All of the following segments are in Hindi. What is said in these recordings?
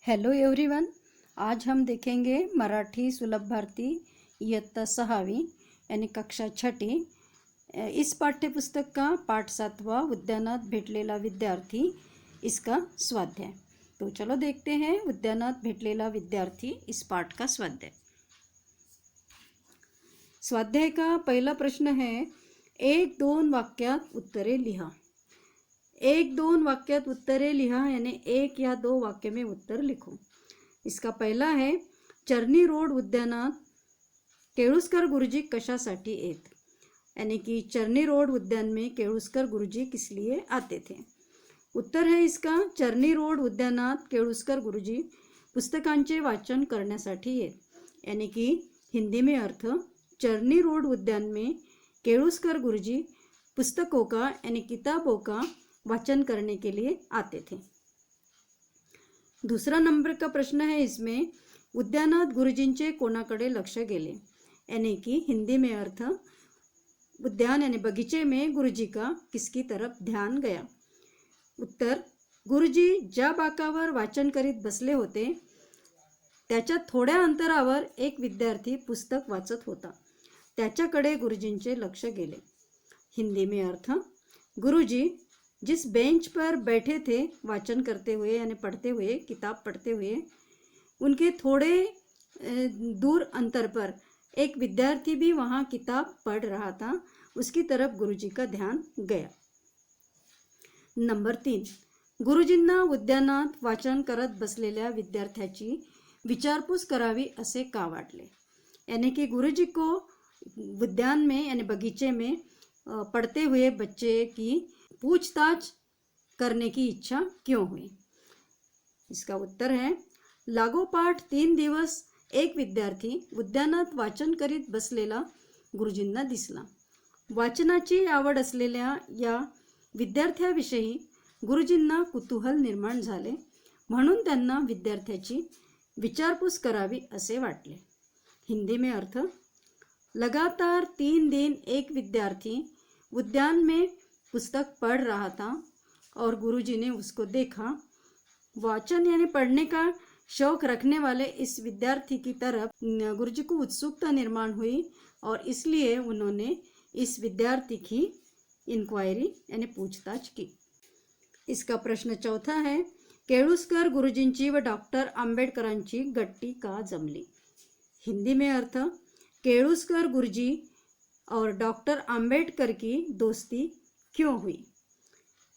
Hello everyone. आज हम देखेंगे मराठी सुलभ भारती इयत्ता 6वीं यानी कक्षा 6ठी। इस पाठ्यपुस्तक का पाठ 7वां उद्यानात भेटलेला विद्यार्थी, इसका स्वाध्याय। तो चलो देखते हैं उद्यानात भेटलेला विद्यार्थी इस पाठ का स्वाध्याय। स्वाध्याय का पहला प्रश्न है, 1-2 वाक्यात उत्तरे लिहा। 1-2 वाक्यात उत्तरे लिहा यानी 1 या 2 वाक्य में उत्तर लिखो। इसका पहला है, चरनी रोड उद्यानात केळुस्कर गुरुजी कशासाठी येत, यानी कि चरनी रोड उद्यान में केळुस्कर गुरुजी किस लिए आते थे। उत्तर है इसका, चरनी रोड उद्यानात केळुस्कर गुरुजी पुस्तकांचे वाचन करण्यासाठी येत, यानी कि हिंदी में अर्थ, चरनी रोड उद्यान में केळुस्कर गुरुजी पुस्तकों का यानी किताबों का वाचन करने के लिए आते थे। दूसरा नंबर का प्रश्न है इसमें, उद्यानात गुरुजींचे कोणाकडे लक्ष गेले, यानी कि हिंदी में अर्थ, उद्यान यानी बगीचे में गुरुजी का किसकी तरफ ध्यान गया। उत्तर, गुरुजी ज्या बाकावर वाचन करीत बसले होते त्याच्या थोड्या अंतरावर एक विद्यार्थी पुस्तक वाचत होता, त्याच्याकडे गुरुजींचे लक्ष गेले। हिंदी में अर्थ, गुरुजी जिस बेंच पर बैठे थे वाचन करते हुए यानी पढ़ते हुए, किताब पढ़ते हुए, उनके थोड़े दूर अंतर पर एक विद्यार्थी भी वहाँ किताब पढ़ रहा था, उसकी तरफ गुरुजी का ध्यान गया। नंबर 3, गुरुजींना उद्यानात वाचन करत बसलेल्या विद्यार्थ्याची विचारपूस करावी असे का वाटले, यानी कि गुरुजी को उद्यान में यानी बगीचे में पढ़ते हुए बच्चे की पूछताछ करने की इच्छा क्यों हुई। इसका उत्तर है, लागोपाठ 3 दिवस एक विद्यार्थी उद्यानात वाचन करीत बसलेला गुरुजींना दिसला। वाचनाची आवड असलेल्या या विद्यार्थ्याविषयी गुरुजींना कुतूहल निर्माण झाले, म्हणून त्यांना विद्यार्थ्याची विचारपूस करावी असे वाटले। हिंदी में अर्थ, लगातार 3 दिन एक विद्यार्थी उद्यान में पुस्तक पढ़ रहा था और गुरुजी ने उसको देखा। वाचन यानी पढ़ने का शौक रखने वाले इस विद्यार्थी की तरफ गुरुजी को उत्सुकता निर्माण हुई और इसलिए उन्होंने इस विद्यार्थी की इंक्वायरी यानी पूछताछ की। इसका प्रश्न चौथा है, केळुस्कर गुरुजींची व डॉक्टर आंबेडकरांची गट्टी का जमली। हिंदी में अर्थ, केळुस्कर गुरुजी और डॉक्टर आंबेडकर की दोस्ती क्यों हुई।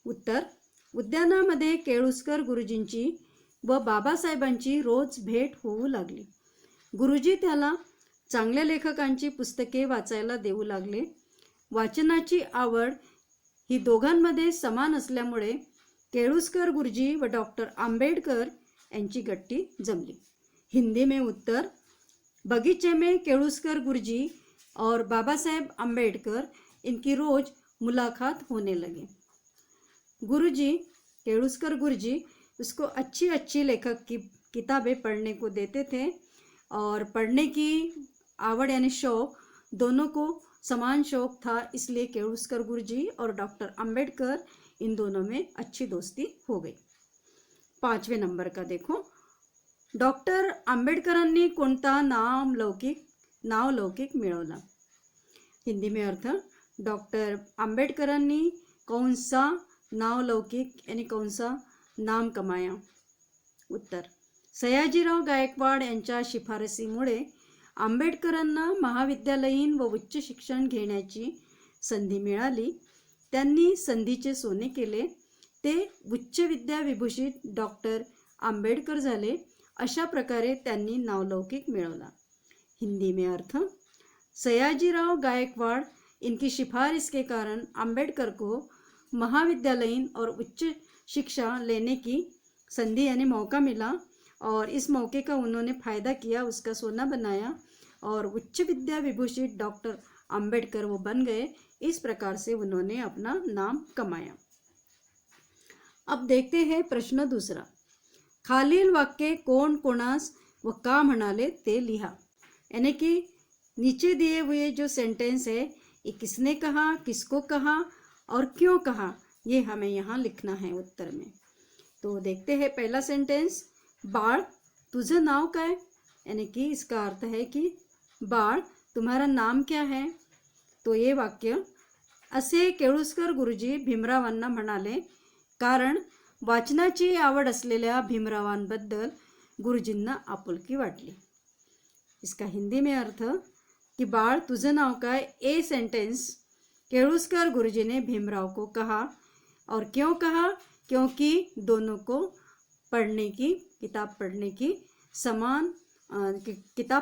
उत्तर, उद्यानामध्ये केळुस्कर गुरुजींची व बाबासाहेबांची रोज भेट होऊ लागली। गुरुजी त्याला चांगल्या लेखकांची पुस्तके वाचायला देऊ लागले। वाचनाची आवड ही दोघांमध्ये समान असल्यामुळे केळुस्कर गुरुजी व डॉक्टर आंबेडकर यांची गट्टी जमली। हिंदी में उत्तर, बगीचे में केळुस्कर गुरुजी और बाबा साहेब आंबेडकर इनकी रोज मुलाकात होने लगी। गुरुजी, केळुस्कर गुरुजी उसको अच्छी अच्छी लेखक की किताबें पढ़ने को देते थे और पढ़ने की आवड़ यानी शौक दोनों को समान शौक था, इसलिए केळुस्कर गुरुजी और डॉक्टर आंबेडकर इन दोनों में अच्छी दोस्ती हो गई। 5वें नंबर का देखो, डॉक्टर आंबेडकरांनी कोणता नावलौकिक मिळवला। हिंदी में अर्थ, डॉक्टर आंबेडकरांनी कौन सा नावलौकिक यानी कौन सा नाम कमाया। उत्तर, सयाजीराव गायकवाड यांच्या शिफारसीमुळे आंबेडकरांना महाविद्यालयीन व उच्च शिक्षण घेण्याची संधी मिळाली। त्यांनी संधीचे सोने केले, ते उच्च विद्या विभूषित डॉक्टर आंबेडकर झाले। अशा प्रकारे त्यांनी नावलौकिक मिळवला। हिंदी में अर्थ, सयाजीराव गायकवाड़ इनकी सिफारिश के कारण आंबेडकर को महाविद्यालयीन और उच्च शिक्षा लेने की संधि यानी मौका मिला और इस मौके का उन्होंने फ़ायदा किया, उसका सोना बनाया और उच्च विद्या विभूषित डॉक्टर आंबेडकर वो बन गए। इस प्रकार से उन्होंने अपना नाम कमाया। अब देखते हैं प्रश्न दूसरा, खालील वाक्य कोण कोणास व का म्हणाले ते लिहा, यानी कि नीचे दिए हुए जो सेंटेंस है ये किसने कहा, किसको कहा और क्यों कहा, ये हमें यहाँ लिखना है उत्तर में। तो देखते हैं पहला सेंटेंस, बाळ तुझं नाव काय, यानी कि इसका अर्थ है कि बाळ तुम्हारा नाम क्या है. तो ये वाक्य असे केळुसकर गुरुजी भीमरावांना म्हणाले कारण वाचनाची आवड असलेल्या भीमरावांबद्दल गुरुजींना आपुलकी वाटली. इसका हिंदी में अर्थ कि बाळ तुझं नाव काय, ए सेंटेंस केळुसकर गुरुजी ने भीमराव को कहा. और क्यों कहा, क्योंकि दोनों को किताब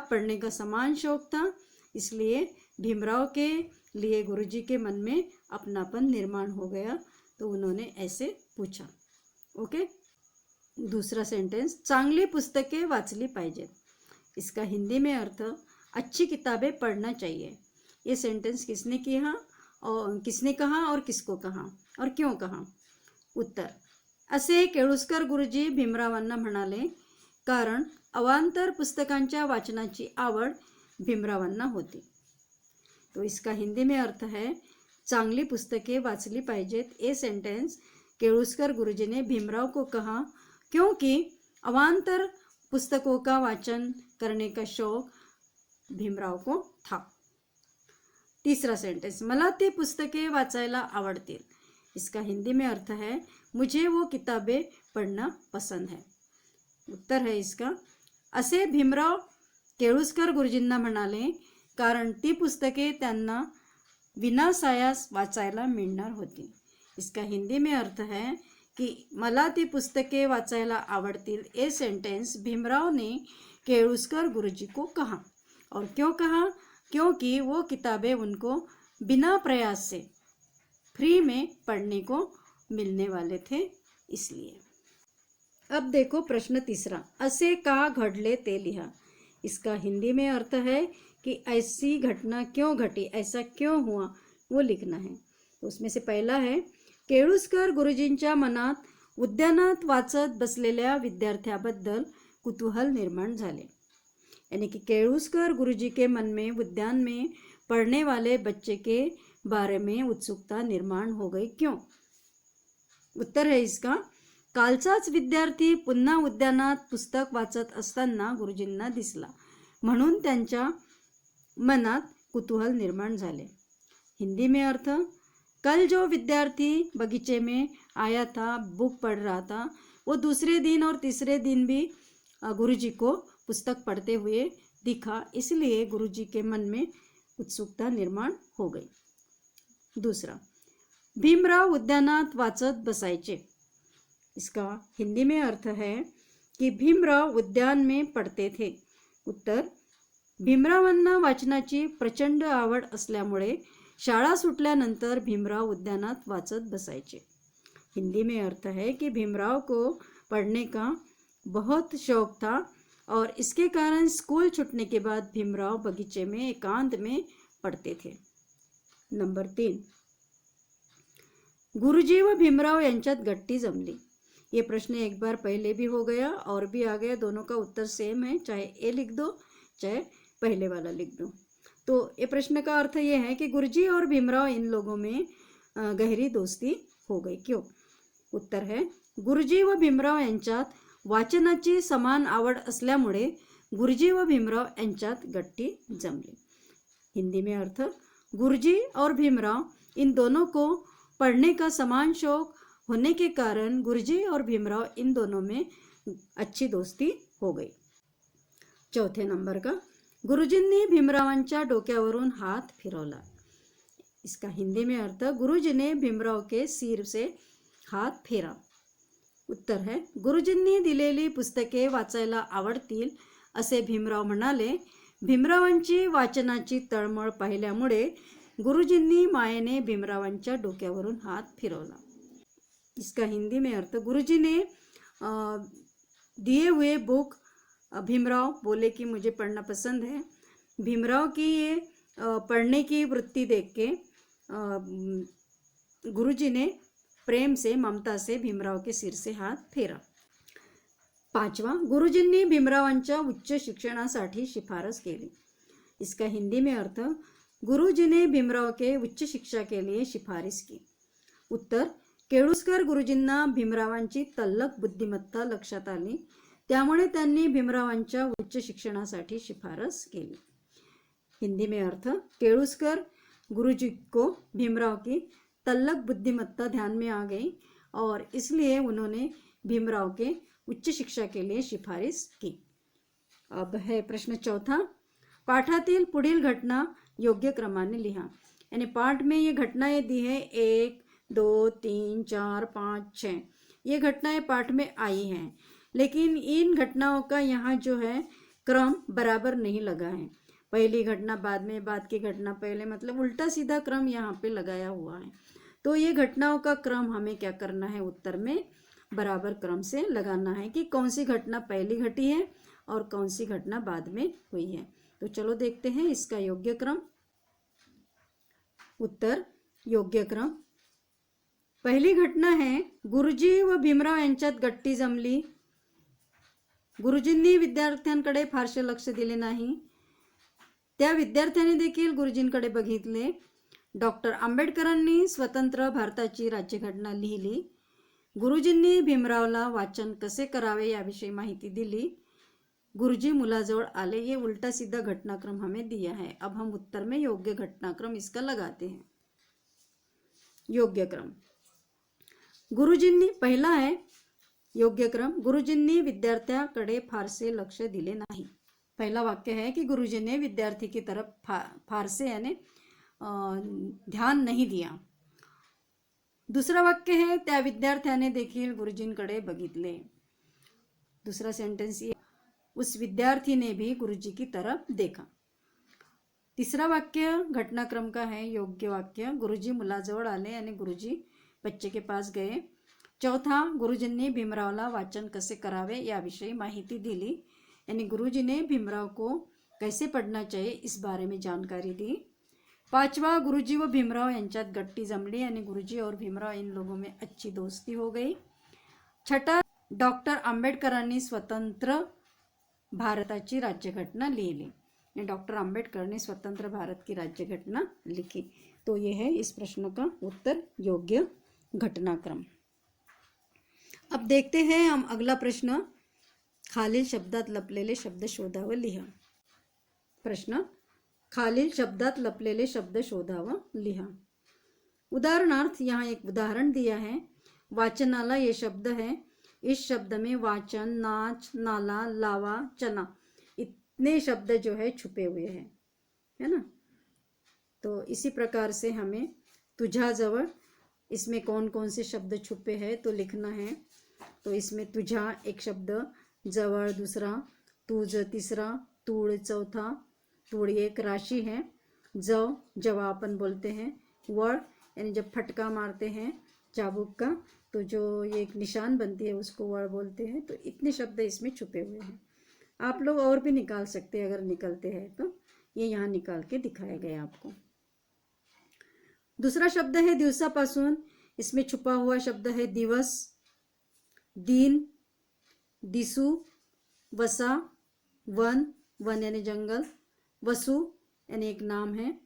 पढ़ने का समान शौक था. इसलिए भीमराव के लिए गुरुजी के मन में अपनापन निर्माण हो गया. तो उन्होंने ऐसे पूछा. ओके. दूसरा सेंटेंस चांगली पुस्तकें वाचली पाहिजेत. इसका हिंदी में अर्थ अच्छी किताबें पढ़ना चाहिए. ये सेंटेंस किसने कहा और किसको कहा और क्यों कहा. उत्तर असे केळुसकर गुरुजी भीमरावांना म्हणाले कारण अवांतर पुस्तकांच्या वाचनाची आवड भीमरावांना होती. तो इसका हिंदी में अर्थ है चांगली पुस्तकें वाचली पाहिजेत. ये सेंटेंस केळुसकर गुरुजी ने भीमराव को कहा क्योंकि अवांतर पुस्तकों का वाचन करने का शौक भीमराव को था. तीसरा सेंटेंस मला ती पुस्तकें वाचायला आवडतील. इसका हिंदी में अर्थ है मुझे वो किताबें पढ़ना पसंद है. उत्तर है इसका असे भीमराव केळुसकर गुरुजींना म्हणाले कारण ती पुस्तके त्यांना विनासायास वाचायला मिळणार होती. इसका हिंदी में अर्थ है कि मला ती पुस्तके वाचायला आवडतील. ये सेंटेंस भीमराव ने केळुसकर गुरुजी को कहा. और क्यों कहा, क्योंकि वो किताबें उनको बिना प्रयास से फ्री में पढ़ने को मिलने वाले थे, इसलिए. अब देखो प्रश्न तीसरा. असे का घडले ते लिहा. इसका हिंदी में अर्थ है कि ऐसी घटना क्यों घटी, ऐसा क्यों हुआ, वो लिखना है. तो उसमें से पहला है केळुसकर गुरुजींच्या मनात उद्यानात वाचत बसलेल्या विद्यार्थ्याबद्दल कुतूहल निर्माण झाले. यानी कि केळुसकर गुरुजी के मन में उद्यान में पढ़ने वाले बच्चे के बारे में उत्सुकता निर्माण हो गई. क्यों. उत्तर है इसका कालचाच विद्यार्थी पुन्हा उद्यानात पुस्तक वाचत असताना गुरुजींना दिसला म्हणून त्यांच्या मनात कुतूहल निर्माण झाले. हिंदी में अर्थ कल जो विद्यार्थी बगीचे में आया था, बुक पढ़ रहा था, वो दूसरे दिन और तीसरे दिन भी गुरुजी को पुस्तक पढ़ते हुए दिखा, इसलिए गुरुजी के मन में उत्सुकता निर्माण हो गई. दूसरा भीमराव उद्यानात वाचत बसायचे. इसका हिंदी में अर्थ है कि भीमराव उद्यान में पढ़ते थे. उत्तर भीमरावांना वाचनाची प्रचंड आवड असल्यामुळे शाळा सुटल्यानंतर भीमराव उद्यानात वाचत बसायचे. हिंदी में अर्थ है कि भीमराव को पढ़ने का बहुत शौक था और इसके कारण स्कूल छूटने के बाद भीमराव बगीचे में एकांत में पढ़ते थे. नंबर 3 गुरुजी व भीमराव यांच्यात गट्टी जमली. ये प्रश्न एक बार पहले भी हो गया और भी आ गया. दोनों का उत्तर सेम है, चाहे ए लिख दो चाहे पहले वाला लिख दो. तो ये प्रश्न का अर्थ ये है कि गुरुजी और भीमराव इन लोगों में गहरी दोस्ती हो गई. क्यों. उत्तर है गुरुजी व भीमराव यांच्यात वाचनाची समान आवड असल्यामुळे गुरुजी व भीमराव यांच्यात गट्टी जमली. हिंदी में अर्थ गुरुजी और भीमराव इन दोनों को पढ़ने का समान शौक होने के कारण गुरुजी और भीमराव इन दोनों में अच्छी दोस्ती हो गई. चौथे नंबर का गुरुजींनी भीमरावांच्या डोक्यावरून हात फिरवला. इसका हिंदी में अर्थ गुरुजी ने भीमराव के सिर से हात फेरा. उत्तर है गुरुजींनी दिलेली पुस्तके वाचायला आवडतील असे भीमराव म्हणाले. भीमरावांची वाचनाची तळमळ पाहिल्यामुळे गुरुजींनी मायेने भीमरावांच्या डोक्यावरून हात फिरवला. इसका हिंदी में अर्थ गुरुजी ने दिए हुए बुक भीमराव बोले कि मुझे पढ़ना पसंद है. भीमराव की ये पढ़ने की वृत्ति देख के गुरुजी ने प्रेम से ममता से भीमराव के सिर से हाथ फेरा. पाचवा गुरुजींनी भीमरावांच्या उच्च शिक्षणासाठी शिफारस केली. इसका हिंदी में अर्थ गुरुजी ने भीमराव के उच्च शिक्षा के लिए सिफारिश की. उत्तर केळुसकर गुरुजींना भीमरावांची तल्लख बुद्धिमत्ता लक्षात आली. त्यामुळे त्यांनी भीमरावांच्या उच्च शिक्षणासाठी शिफारस केली। हिंदी में अर्थ, केळुस्कर गुरुजी को भीमराव की तल्लख बुद्धिमत्ता ध्यान में आ गई और इसलिए उन्होंने भीमराव के उच्च शिक्षा के लिए सिफारिश की। अब है प्रश्न चौथा, पाठातील पुढील घटना योग्य क्रमाने लिहा। यानी पाठ में ये घटनाएं दी है 1, 2, 3, 4, 5, 6, ये घटनाएं पाठ में आई हैं, लेकिन इन घटनाओं का यहाँ जो है क्रम बराबर नहीं लगा है। पहली घटना बाद में, बाद की घटना पहले, मतलब उल्टा सीधा क्रम यहाँ पे लगाया हुआ है। तो ये घटनाओं का क्रम हमें क्या करना है, उत्तर में बराबर क्रम से लगाना है कि कौन सी घटना पहली घटी है और कौन सी घटना बाद में हुई है। तो चलो देखते हैं इसका योग्य क्रम। उत्तर योग्य क्रम, पहिली घटना है गुरुजी व भीमराव यांच्यात गट्टी जमली। गुरुजींनी विद्यार्थ्यांकडे फारसे लक्ष दिले नाही, त्या विद्यार्थ्यांनी देखील गुरुजींकडे बघितले। डॉक्टर आंबेडकरांनी स्वतंत्र भारताची राज्यघटना लिहिली। गुरुजींनी भीमरावला वाचन कसे करावे याविषयी माहिती दिली। गुरुजी मुलाजवळ आले। ये उल्टा सीधा घटनाक्रम हमें दिया है। अब हम उत्तर में योग्य घटनाक्रम इसका लगाते हैं। योग्य क्रम, गुरुजींनी, पहला है योग्य क्रम, गुरुजींनी विद्यार्थ्याकडे फारसे लक्ष दिले नाही। पहला वाक्य है कि गुरुजी ने विद्यार्थी की तरफ फारसे यानी ध्यान नहीं दिया। दूसरा वाक्य है त्या विद्यार्थ्याने देखील गुरुजींकडे बघितले। दूसरा सेंटेंस ये, उस विद्यार्थी ने भी गुरुजी की तरफ देखा। तीसरा वाक्य घटनाक्रम का है योग्य वाक्य, गुरुजी मुलाजवळ आले यानी गुरुजी बच्चे के पास गए। चौथा, गुरुजींनी भीमरावला वाचन कसे करावे याविषयी माहिती दिली, यानी गुरुजी ने भीमराव को कैसे पढ़ना चाहिए इस बारे में जानकारी दी। पांचवा, गुरुजी व भीमराव यांच्यात गट्टी जमली, यानी गुरुजी और भीमराव इन लोगों में अच्छी दोस्ती हो गई। छठा, डॉक्टर आंबेडकरांनी स्वतंत्र भारताची राज्यघटना लिहिली, डॉक्टर आंबेडकर ने स्वतंत्र भारत की राज्यघटना लिखी। तो ये है इस प्रश्न का उत्तर योग्य घटनाक्रम। अब देखते हैं हम अगला प्रश्न, खालील शब्दात लपलेले शब्द शोधा व लिहा। प्रश्न, खालील शब्दात लपलेले शब्द शोधा व लिहा। उदाहरणार्थ, यहाँ एक उदाहरण दिया है, वाचनाला ये शब्द है। इस शब्द में वाचन, नाच, नाला, लावा, चना इतने शब्द जो है छुपे हुए हैं, है ना। तो इसी प्रकार से हमें तुझ्याजवळ, इसमें कौन कौन से शब्द छुपे हैं तो लिखना है। तो इसमें तुझा एक शब्द, जवळ दूसरा, तुझ तीसरा, तूड़ चौथा, तूड़ एक राशि है, जव जवा अपन बोलते हैं, वड़ यानी जब फटका मारते हैं चाबुक का तो जो ये एक निशान बनती है उसको वड़ बोलते हैं। तो इतने शब्द इसमें छुपे हुए हैं। आप लोग और भी निकाल सकते हैं अगर निकलते हैं तो, ये यहाँ निकाल के दिखाया गया आपको। दूसरा शब्द है दिवसापासून, इसमें छुपा हुआ शब्द है दिवस, दिन, दिसू, वसा, वन, वन यानी जंगल, वसु यानी एक नाम है,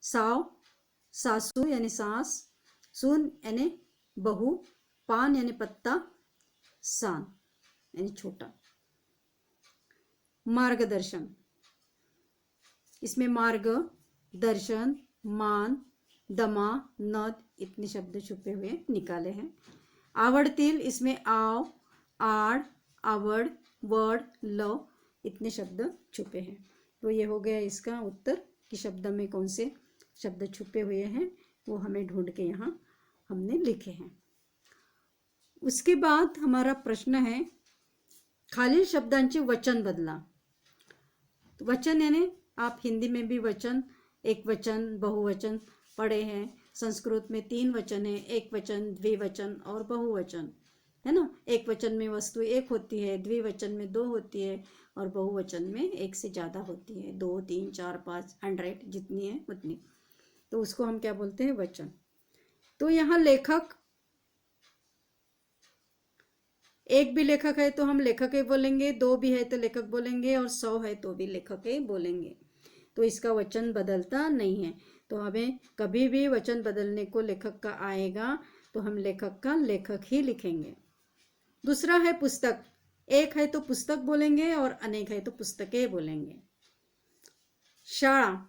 साव, सासू यानी सास, सुन यानी बहू, पान यानी पत्ता, सान यानी छोटा। मार्गदर्शन, इसमें मार्ग, दर्शन, मान, दमा, नद इतने शब्द छुपे हुए निकाले हैं। आवडतील, इसमें आव, आड़, आवड़, वड़, लव इतने शब्द छुपे हैं। तो ये हो गया इसका उत्तर कि शब्द में कौन से शब्द छुपे हुए हैं वो हमें ढूंढ के यहाँ हमने लिखे हैं। उसके बाद हमारा प्रश्न है, खालील शब्दांचे वचन बदला। तो वचन यानी आप हिंदी में भी वचन, एक वचन, बहुवचन पढ़े हैं। संस्कृत में 3 वचन है, एक वचन, द्विवचन और बहुवचन, है ना। एक वचन में वस्तु एक होती है, द्विवचन में 2 होती है और बहुवचन में 1 से ज़्यादा होती है, 2, 3, 4, 5, 100 जितनी है उतनी। तो उसको हम क्या बोलते हैं, वचन। तो यहाँ लेखक, एक भी लेखक है तो हम लेखक ही बोलेंगे, 2 भी है तो लेखक बोलेंगे और 100 है तो भी लेखक ही बोलेंगे। तो इसका वचन बदलता नहीं है। तो हमें कभी भी वचन बदलने को लेखक का आएगा तो हम लेखक का लेखक ही लिखेंगे। दूसरा है पुस्तक, एक है तो पुस्तक बोलेंगे और अनेक है तो पुस्तकें बोलेंगे। शाळा,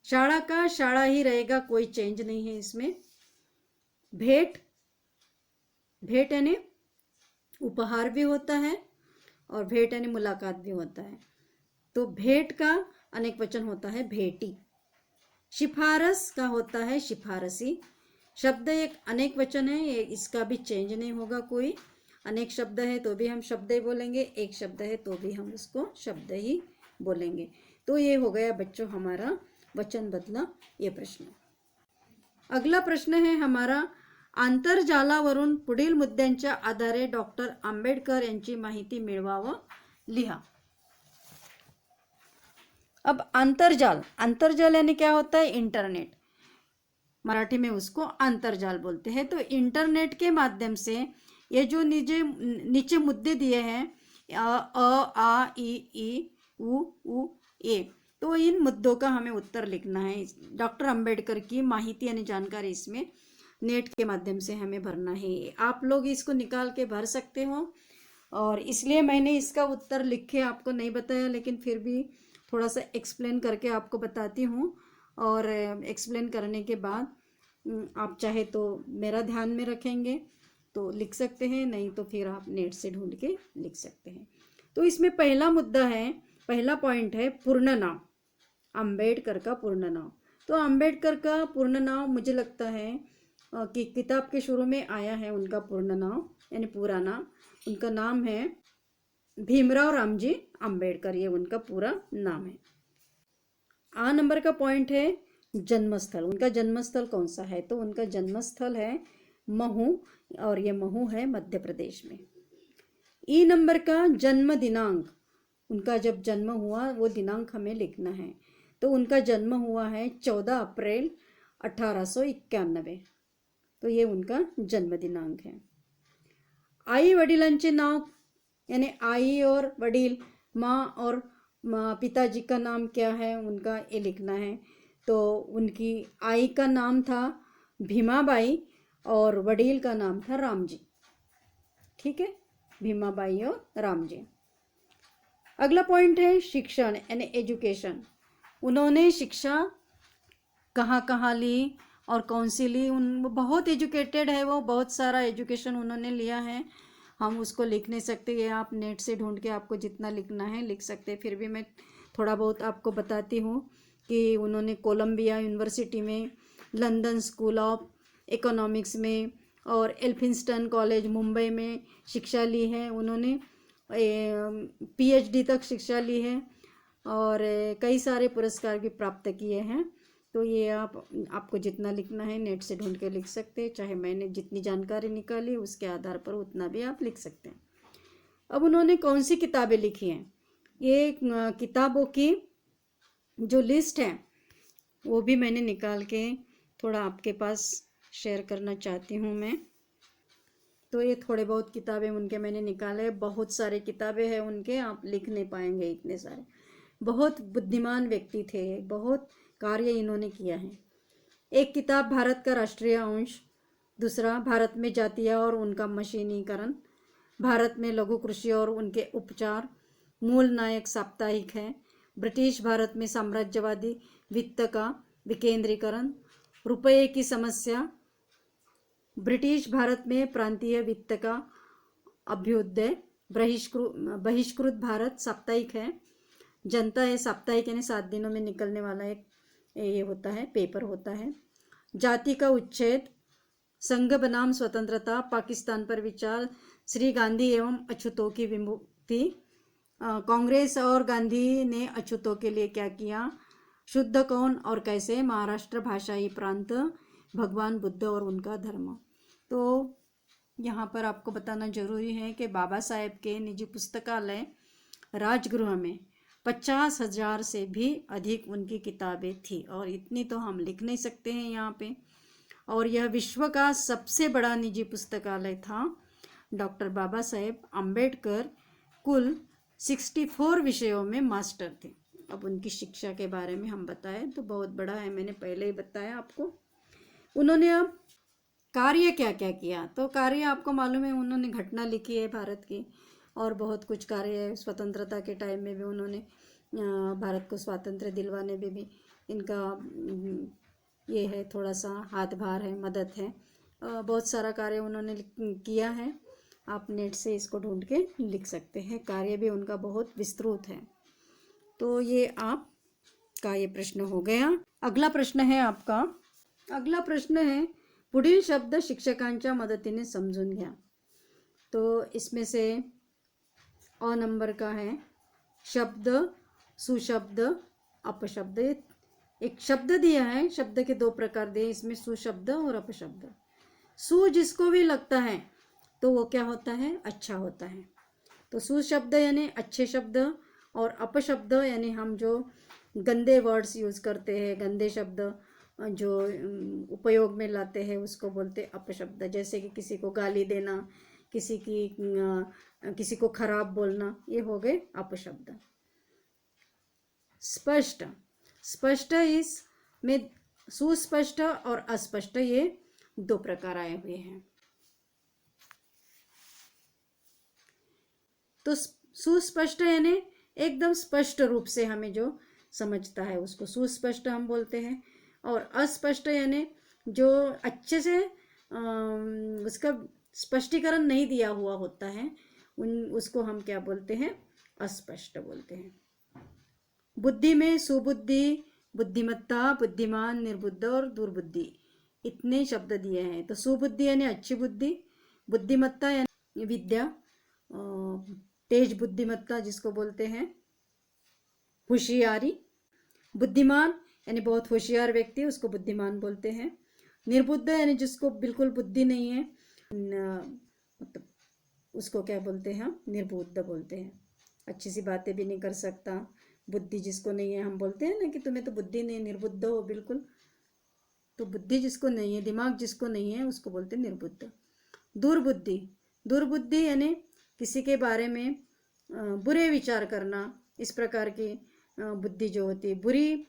शाळा का शाळा ही रहेगा, कोई चेंज नहीं है इसमें। भेंट, भेंट यानी उपहार भी होता है और भेंट यानी मुलाकात भी होता है, तो भेंट का अनेक वचन होता है भेटी। सिफारस का होता है सिफारसी। शब्द एक अनेक वचन है, ये इसका भी चेंज नहीं होगा कोई। अनेक शब्द है तो भी हम शब्द ही बोलेंगे, एक शब्द है तो भी हम उसको शब्द ही बोलेंगे। तो ये हो गया बच्चों हमारा वचन बदला ये प्रश्न। अगला प्रश्न है हमारा, आंतरजालावरून पुढील मुद्द्यांच्या आधारे डॉक्टर आंबेडकर यांची माहिती मिळवा व लिहा। अब अंतरजाल, अंतरजाल यानी क्या होता है? इंटरनेट, मराठी में उसको अंतरजाल बोलते हैं। तो इंटरनेट के माध्यम से ये जो नीचे मुद्दे दिए हैं आ ई उ ए, तो इन मुद्दों का हमें उत्तर लिखना है। डॉक्टर अंबेडकर की माहिती यानी जानकारी इसमें नेट के माध्यम से हमें भरना है। आप लोग इसको निकाल के भर सकते हो, और इसलिए मैंने इसका उत्तर लिख के आपको नहीं बताया, लेकिन फिर भी थोड़ा सा एक्सप्लेन करके आपको बताती हूँ। और एक्सप्लेन करने के बाद आप चाहे तो मेरा ध्यान में रखेंगे तो लिख सकते हैं, नहीं तो फिर आप नेट से ढूंढ के लिख सकते हैं। तो इसमें पहला मुद्दा है, पहला पॉइंट है पूर्ण नाम, अंबेडकर का पूर्ण नाम। तो अंबेडकर का पूर्ण नाम मुझे लगता है कि किताब के शुरू में आया है उनका पूर्ण नाम, यानी पूरा नाम। उनका नाम है भीमराव रामजी अंबेडकर, ये उनका पूरा नाम है। आ नंबर का पॉइंट है जन्मस्थल। उनका जन्मस्थल कौन सा है? तो उनका जन्मस्थल है महू, और ये महू है मध्य प्रदेश में। ई नंबर का जन्म दिनांक, उनका जब जन्म हुआ वो दिनांक हमें लिखना है। तो उनका जन्म हुआ है 14 अप्रैल 1891, तो ये उनका जन्म दिनांक है। आई वडिलांचे नाव, यानी आई और वडील, माँ और पिताजी का नाम क्या है उनका, ये लिखना है। तो उनकी आई का नाम था भीमाबाई और वडील का नाम था रामजी। ठीक है, भीमाबाई और रामजी। अगला पॉइंट है शिक्षण यानी एजुकेशन। उन्होंने शिक्षा कहाँ कहाँ ली और कौन सी ली? बहुत एजुकेटेड है वो, बहुत सारा एजुकेशन उन्होंने लिया है। हम उसको लिख नहीं सकते, ये आप नेट से ढूंढ के आपको जितना लिखना है लिख सकते हैं। फिर भी मैं थोड़ा बहुत आपको बताती हूँ कि उन्होंने कोलंबिया यूनिवर्सिटी में, लंदन स्कूल ऑफ इकोनॉमिक्स में और एल्फिंस्टन कॉलेज मुंबई में शिक्षा ली है। उन्होंने PhD तक शिक्षा ली है और कई सारे पुरस्कार भी प्राप्त किए हैं। तो ये आपको जितना लिखना है नेट से ढूंढ के लिख सकते हैं, चाहे मैंने जितनी जानकारी निकाली उसके आधार पर उतना भी आप लिख सकते हैं। अब उन्होंने कौन सी किताबें लिखी हैं, ये किताबों की जो लिस्ट है वो भी मैंने निकाल के थोड़ा आपके पास शेयर करना चाहती हूँ मैं। तो ये थोड़े बहुत किताबें उनके मैंने निकाले, बहुत सारे किताबें हैं उनके, आप लिख नहीं पाएंगे इतने सारे। बहुत बुद्धिमान व्यक्ति थे, बहुत कार्य इन्होंने किया है। एक किताब भारत का राष्ट्रीय अंश, दूसरा भारत में जातियाँ और उनका मशीनीकरण, भारत में लघु कृषि और उनके उपचार, मूल नायक साप्ताहिक है, ब्रिटिश भारत में साम्राज्यवादी वित्त का विकेंद्रीकरण, रुपये की समस्या, ब्रिटिश भारत में प्रांतीय वित्त का अभ्युदय, बहिष्कृत भारत साप्ताहिक है, जनता है साप्ताहिक यानी 7 दिनों में निकलने वाला एक ये होता है, पेपर होता है, जाति का उच्छेद, संघ बनाम स्वतंत्रता, पाकिस्तान पर विचार, श्री गांधी एवं अछूतों की विमुक्ति, कांग्रेस और गांधी ने अछूतों के लिए क्या किया, शुद्ध कौन और कैसे, महाराष्ट्र भाषाई प्रांत, भगवान बुद्ध और उनका धर्म। तो यहाँ पर आपको बताना जरूरी है कि बाबा साहेब के निजी पुस्तकालय राजगृह में 50,000 से भी अधिक उनकी किताबें थी, और इतनी तो हम लिख नहीं सकते हैं यहाँ पे। और यह विश्व का सबसे बड़ा निजी पुस्तकालय था। डॉक्टर बाबा साहेब अम्बेडकर कुल 64 विषयों में मास्टर थे। अब उनकी शिक्षा के बारे में हम बताएं तो बहुत बड़ा है, मैंने पहले ही बताया आपको। उन्होंने अब कार्य क्या क्या किया, तो कार्य आपको मालूम है, उन्होंने घटना लिखी है भारत की, और बहुत कुछ कार्य स्वतंत्रता के टाइम में भी उन्होंने भारत को स्वातंत्र्य दिलवाने में भी इनका ये है, थोड़ा सा हाथ भार है, मदद है। बहुत सारा कार्य उन्होंने किया है। आप नेट से इसको ढूंढ के लिख सकते हैं। कार्य भी उनका बहुत विस्तृत है। तो ये आपका ये प्रश्न हो गया। अगला प्रश्न है आपका, अगला प्रश्न है पुढील शब्द शिक्षकांच्या मदतीने समजून घ्या। तो इसमें से अ नंबर का है शब्द, सुशब्द, अपशब्द। एक शब्द दिया है, शब्द के दो प्रकार दिए, इसमें सुशब्द और अपशब्द। सु जिसको भी लगता है तो वो क्या होता है, अच्छा होता है। तो सुशब्द यानी अच्छे शब्द, और अपशब्द यानी हम जो गंदे वर्ड्स यूज़ करते हैं, गंदे शब्द जो उपयोग में लाते हैं उसको बोलते अपशब्द। जैसे कि किसी को गाली देना, किसी को खराब बोलना, ये हो गए अपशब्द। स्पष्ट, स्पष्ट इसमें सुस्पष्ट और अस्पष्ट ये दो प्रकार आए हुए हैं। तो सुस्पष्ट यानी एकदम स्पष्ट रूप से हमें जो समझता है उसको सुस्पष्ट हम बोलते हैं, और अस्पष्ट यानी जो अच्छे से उसका स्पष्टीकरण नहीं दिया हुआ होता है, उसको हम क्या बोलते हैं, अस्पष्ट बोलते हैं। बुद्धि में सुबुद्धि, बुद्धिमत्ता, बुद्धिमान, निर्बुद्ध और दुर्बुद्धि, इतने शब्द दिए हैं। तो सुबुद्धि यानी अच्छी बुद्धि, बुद्धिमत्ता यानी विद्या, तेज बुद्धिमत्ता जिसको बोलते हैं, होशियारी, बुद्धिमान यानी बहुत होशियार व्यक्ति, उसको बुद्धिमान बोलते हैं। निर्बुद्ध यानी जिसको बिल्कुल बुद्धि नहीं है, मतलब उसको क्या बोलते हैं, हम निर्बुद्ध बोलते हैं। अच्छी सी बातें भी नहीं कर सकता, बुद्धि जिसको नहीं है, हम बोलते हैं ना कि तुम्हें तो बुद्धि नहीं, निर्बुद्ध हो बिल्कुल। तो बुद्धि जिसको नहीं है, दिमाग जिसको नहीं है, उसको बोलते हैं निर्बुद्ध। दुर्बुद्धि, दुर्बुद्धि यानी किसी के बारे में बुरे विचार करना, इस प्रकार की बुद्धि जो होती है, बुरी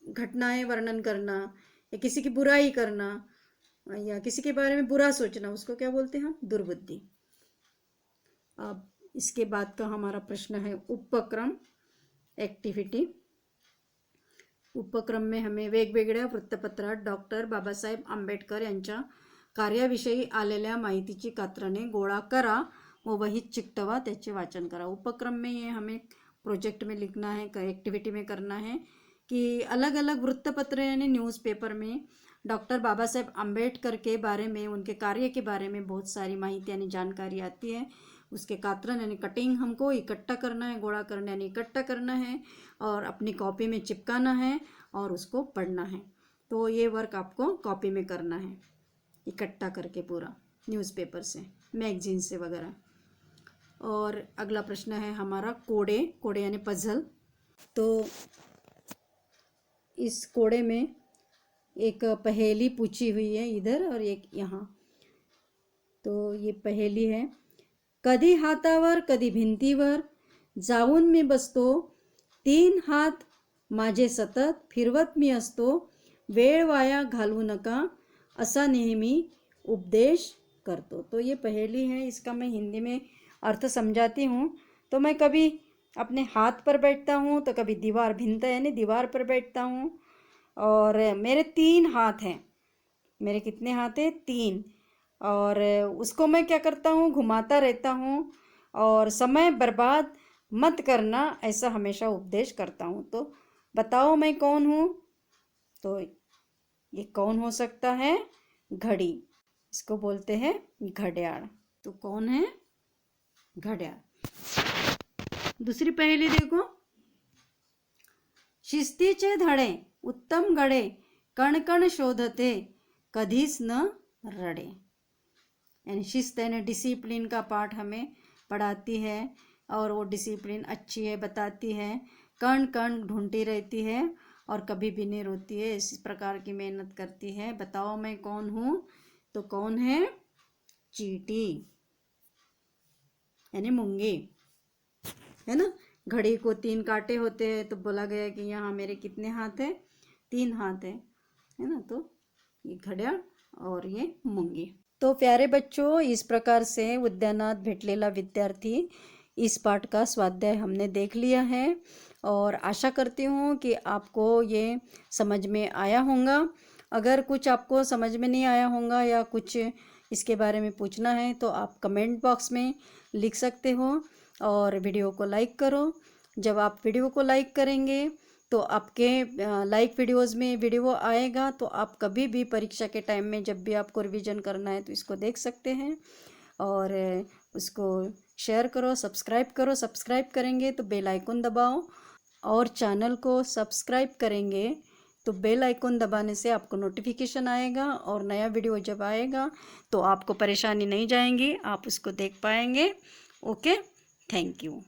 घटनाएं वर्णन करना, या किसी की बुराई करना, या किसी के बारे में बुरा सोचना, उसको क्या बोलते हैं हम, दुर्बुद्धि। अब इसके बाद का हमारा प्रश्न है उपक्रम, ॲक्टिव्हिटी। उपक्रम में हमें वेगवेगळ्या वृत्तपत्रात डॉक्टर बाबासाहेब आंबेडकर यांच्या कार्याविषयी आलेल्या माहितीची कात्रणे गोळा करा व वहीत चिकटवा, त्याचे वाचन करा। उपक्रम में ये हमें प्रोजेक्ट में लिखना है, एक्टिविटी में करना है कि अलग अलग वृत्तपत्र यानी न्यूज़पेपर में डॉक्टर बाबा साहेब आम्बेडकर के बारे में, उनके कार्य के बारे में बहुत सारी माहिती यानी जानकारी आती है। उसके कात्रण यानी कटिंग हमको इकट्ठा करना है, गोड़ा करना यानी इकट्ठा करना है, और अपनी कॉपी में चिपकाना है और उसको पढ़ना है। तो ये वर्क आपको कॉपी में करना है, इकट्ठा करके पूरा न्यूज़पेपर से, मैगजीन से वगैरह। और अगला प्रश्न है हमारा कोड़े, कोड़े यानी पजल। तो इस कोड़े में एक पहेली पूछी हुई है इधर और एक यहाँ। तो ये पहेली है, कधी हातावर कधी भिंतीवर जाऊन मी बसतो, 3 हात माझे सतत फिरवत मी असतो, वेळ वाया घालवू नका असा नेहमी उपदेश करतो। तो ये पहेली है, इसका मैं हिंदी में अर्थ समझाती हूँ। तो मैं कभी अपने हाथ पर बैठता हूँ, तो कभी दीवार, भिंता यानी दीवार पर बैठता हूँ, और मेरे 3 हाथ हैं। मेरे कितने हाथ हैं? 3। और उसको मैं क्या करता हूँ, घुमाता रहता हूँ, और समय बर्बाद मत करना ऐसा हमेशा उपदेश करता हूँ। तो बताओ मैं कौन हूँ? तो ये कौन हो सकता है? घड़ी, इसको बोलते हैं घड़ियाल। तो कौन है? घड्याळ। दूसरी पहेली देखो, शिस्तीचे धडे उत्तम गडे, कणकण शोधते कधीच न रडे। यानी शिस्त यानी डिसिप्लिन का पाठ हमें पढ़ाती है, और वो डिसिप्लिन अच्छी है बताती है। कण कण ढूंढती रहती है और कभी भी नहीं रोती है, इस प्रकार की मेहनत करती है। बताओ मैं कौन हूँ? तो कौन है? चींटी यानी मूंगी, है ना। घड़ी को 3 कांटे होते हैं, तो बोला गया कि यहाँ मेरे कितने हाथ हैं? 3 हाथ है ना। तो ये घड़ियाल और ये मूंगी। तो प्यारे बच्चों, इस प्रकार से उद्यानात भेटलेला विद्यार्थी इस पाठ का स्वाध्याय हमने देख लिया है और आशा करती हूँ कि आपको ये समझ में आया होगा। अगर कुछ आपको समझ में नहीं आया होगा या कुछ इसके बारे में पूछना है तो आप कमेंट बॉक्स में लिख सकते हो और वीडियो को लाइक करो। जब आप वीडियो को लाइक करेंगे तो आपके लाइक वीडियोस में वीडियो आएगा, तो आप कभी भी परीक्षा के टाइम में जब भी आपको रिवीजन करना है तो इसको देख सकते हैं और उसको शेयर करो, सब्सक्राइब करो। सब्सक्राइब करेंगे तो बेल आइकन दबाओ और चैनल को सब्सक्राइब करेंगे तो बेल आइकन दबाने से आपको नोटिफिकेशन आएगा और नया वीडियो जब आएगा तो आपको परेशानी नहीं जाएंगी, आप उसको देख पाएंगे। Okay, thank you.